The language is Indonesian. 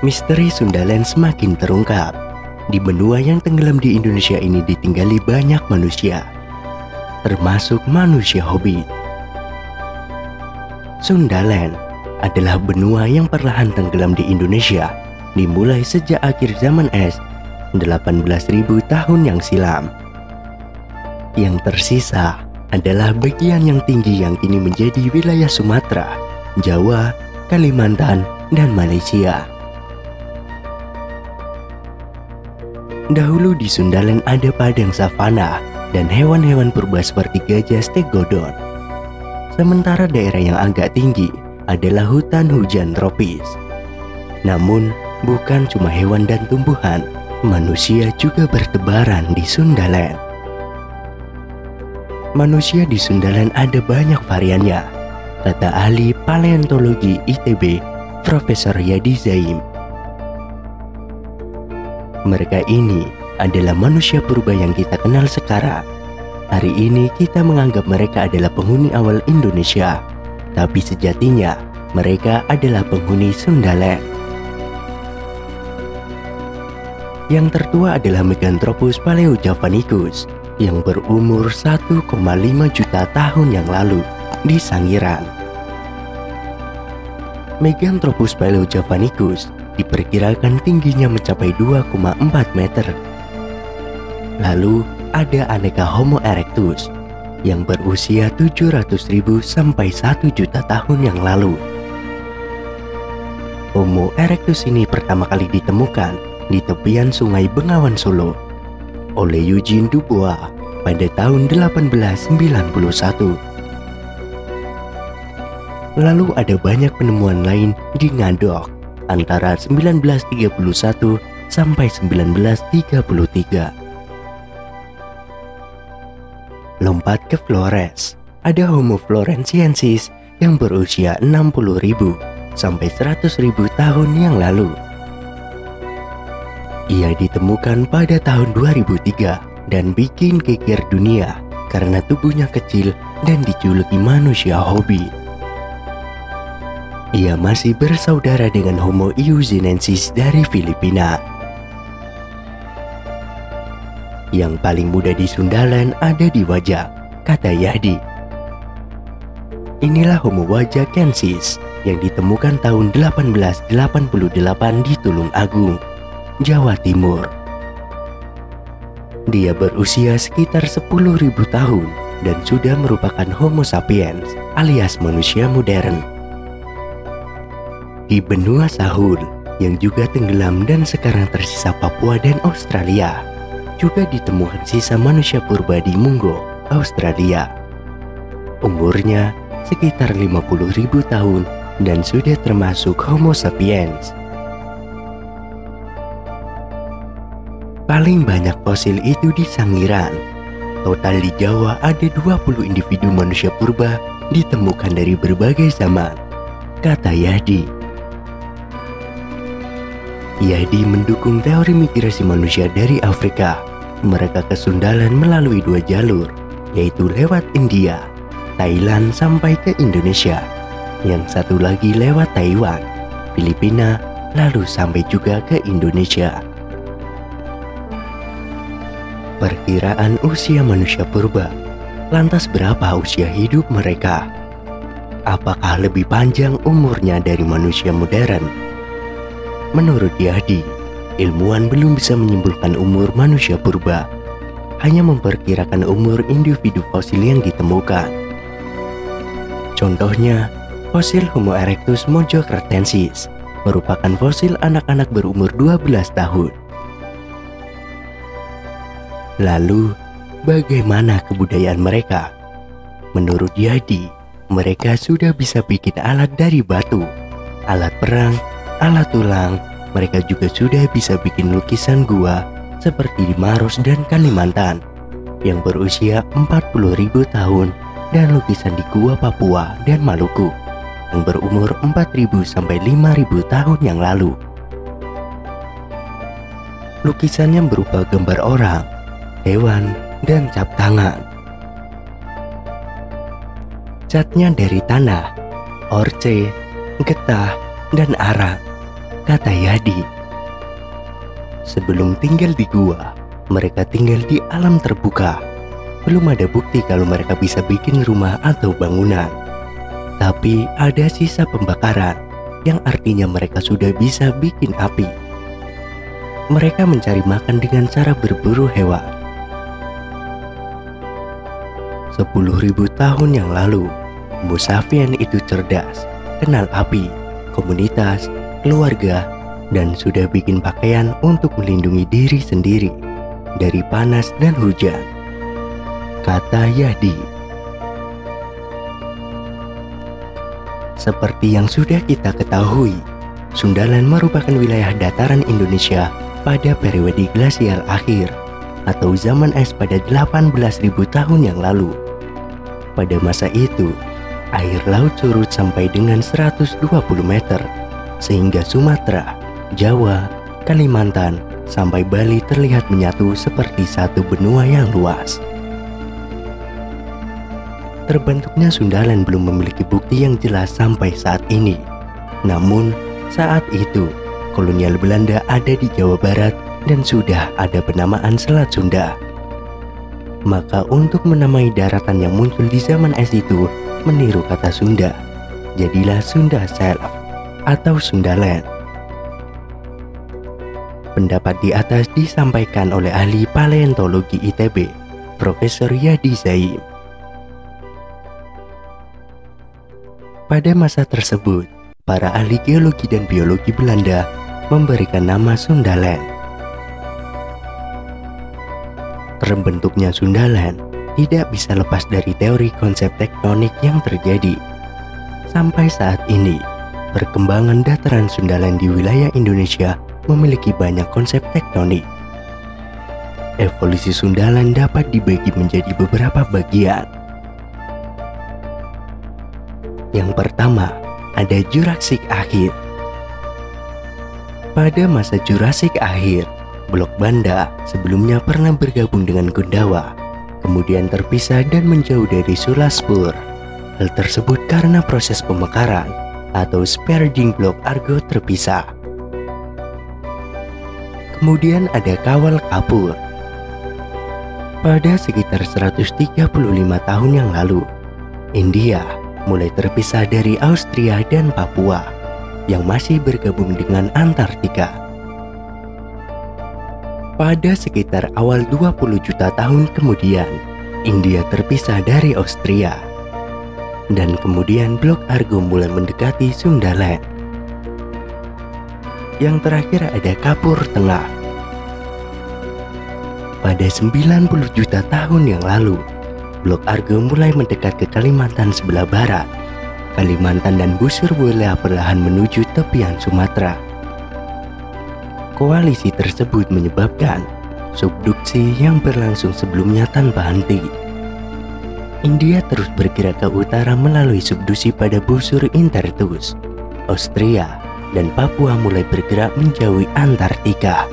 Misteri Sundaland semakin terungkap. Di benua yang tenggelam di Indonesia ini ditinggali banyak manusia, termasuk manusia hobbit. Sundaland adalah benua yang perlahan tenggelam di Indonesia dimulai sejak akhir zaman es 18.000 tahun yang silam. Yang tersisa adalah bagian yang tinggi yang kini menjadi wilayah Sumatera, Jawa, Kalimantan, dan Malaysia. Dahulu di Sundaland ada padang savana dan hewan-hewan purba seperti gajah stegodon. Sementara daerah yang agak tinggi adalah hutan hujan tropis. Namun, bukan cuma hewan dan tumbuhan, manusia juga bertebaran di Sundaland. Manusia di Sundaland ada banyak variannya, kata ahli paleontologi ITB, Profesor Yadi Zaim. Mereka ini adalah manusia purba yang kita kenal sekarang. Hari ini kita menganggap mereka adalah penghuni awal Indonesia, tapi sejatinya mereka adalah penghuni Sundaland. Yang tertua adalah Meganthropus paleojavanicus yang berumur 1,5 juta tahun yang lalu di Sangiran. Meganthropus paleojavanicus diperkirakan tingginya mencapai 2,4 meter. Lalu ada aneka Homo erectus yang berusia 700.000 sampai 1 juta tahun yang lalu. Homo erectus ini pertama kali ditemukan di tepian Sungai Bengawan Solo oleh Eugene Dubois pada tahun 1891. Lalu ada banyak penemuan lain di Ngadok antara 1931 sampai 1933. Lompat ke Flores, ada Homo floresiensis yang berusia 60.000 sampai 100.000 tahun yang lalu. Ia ditemukan pada tahun 2003 dan bikin geger dunia karena tubuhnya kecil dan dijuluki manusia hobbit. Ia masih bersaudara dengan Homo euxinensis dari Filipina. Yang paling muda di Sundaland ada di Wajak, kata Yadi. Inilah Homo wajakensis yang ditemukan tahun 1888 di Tulung Agung, Jawa Timur. Dia berusia sekitar 10.000 tahun dan sudah merupakan Homo sapiens alias manusia modern. Di benua Sahul yang juga tenggelam dan sekarang tersisa Papua dan Australia, juga ditemukan sisa manusia purba di Munggo, Australia. Umurnya sekitar 50.000 tahun dan sudah termasuk Homo sapiens. Paling banyak fosil itu di Sangiran. Total di Jawa ada 20 individu manusia purba ditemukan dari berbagai zaman, kata Yadi. Yadi mendukung teori migrasi manusia dari Afrika. Mereka ke Sundaland melalui 2 jalur, yaitu lewat India, Thailand sampai ke Indonesia. Yang satu lagi lewat Taiwan, Filipina, lalu sampai juga ke Indonesia. Perkiraan usia manusia purba. Lantas berapa usia hidup mereka? Apakah lebih panjang umurnya dari manusia modern? Menurut Yadi, ilmuwan belum bisa menyimpulkan umur manusia purba, hanya memperkirakan umur individu fosil yang ditemukan. Contohnya, fosil Homo erectus mojokertensis merupakan fosil anak-anak berumur 12 tahun. Lalu, bagaimana kebudayaan mereka? Menurut Yadi, mereka sudah bisa bikin alat dari batu, alat perang, alat tulang. Mereka juga sudah bisa bikin lukisan gua seperti di Maros dan Kalimantan yang berusia 40.000 tahun, dan lukisan di gua Papua dan Maluku yang berumur 4.000 sampai 5.000 tahun yang lalu. Lukisannya berupa gambar orang, hewan, dan cap tangan. Catnya dari tanah, orce, getah, dan arang. kata Yadi. Sebelum tinggal di gua, mereka tinggal di alam terbuka. Belum ada bukti kalau mereka bisa bikin rumah atau bangunan. Tapi ada sisa pembakaran, yang artinya mereka sudah bisa bikin api. Mereka mencari makan dengan cara berburu hewan. 10.000 tahun yang lalu, Homo sapien itu cerdas, kenal api, komunitas, keluarga, dan sudah bikin pakaian untuk melindungi diri sendiri dari panas dan hujan, kata Yadi. Seperti yang sudah kita ketahui, Sundaland merupakan wilayah dataran Indonesia pada periode glasial akhir atau zaman es pada 18.000 tahun yang lalu. Pada masa itu, air laut surut sampai dengan 120 meter, sehingga Sumatera, Jawa, Kalimantan, sampai Bali terlihat menyatu seperti satu benua yang luas. Terbentuknya Sundaland belum memiliki bukti yang jelas sampai saat ini. Namun, saat itu, kolonial Belanda ada di Jawa Barat dan sudah ada penamaan Selat Sunda. Maka untuk menamai daratan yang muncul di zaman es itu meniru kata Sunda, jadilah Sunda Self atau Sundaland. Pendapat di atas disampaikan oleh ahli paleontologi ITB, Profesor Yadi Zaim. Pada masa tersebut, para ahli geologi dan biologi Belanda memberikan nama Sundaland. Terbentuknya Sundaland tidak bisa lepas dari teori konsep tektonik yang terjadi. Sampai saat ini, perkembangan dataran Sundaland di wilayah Indonesia memiliki banyak konsep tektonik. Evolusi Sundaland dapat dibagi menjadi beberapa bagian. Yang pertama, ada Jurassik akhir. Pada masa Jurassik akhir, Blok Banda sebelumnya pernah bergabung dengan Gondwana, kemudian terpisah dan menjauh dari Sulaspur. Hal tersebut karena proses pemekaran atau sparging blok Argo terpisah. Kemudian ada Kawal Kapur. Pada sekitar 135 tahun yang lalu, India mulai terpisah dari Austria dan Papua yang masih bergabung dengan Antartika. Pada sekitar awal 20 juta tahun kemudian, India terpisah dari Austria. Dan kemudian blok Argo mulai mendekati Sundaland. Yang terakhir ada Kapur Tengah. Pada 90 juta tahun yang lalu, blok Argo mulai mendekat ke Kalimantan sebelah barat. Kalimantan dan busur wilayah perlahan menuju tepian Sumatera. Koalisi tersebut menyebabkan subduksi yang berlangsung sebelumnya tanpa henti. India terus bergerak ke utara melalui subduksi pada busur Intertus. Austria dan Papua mulai bergerak menjauhi Antartika.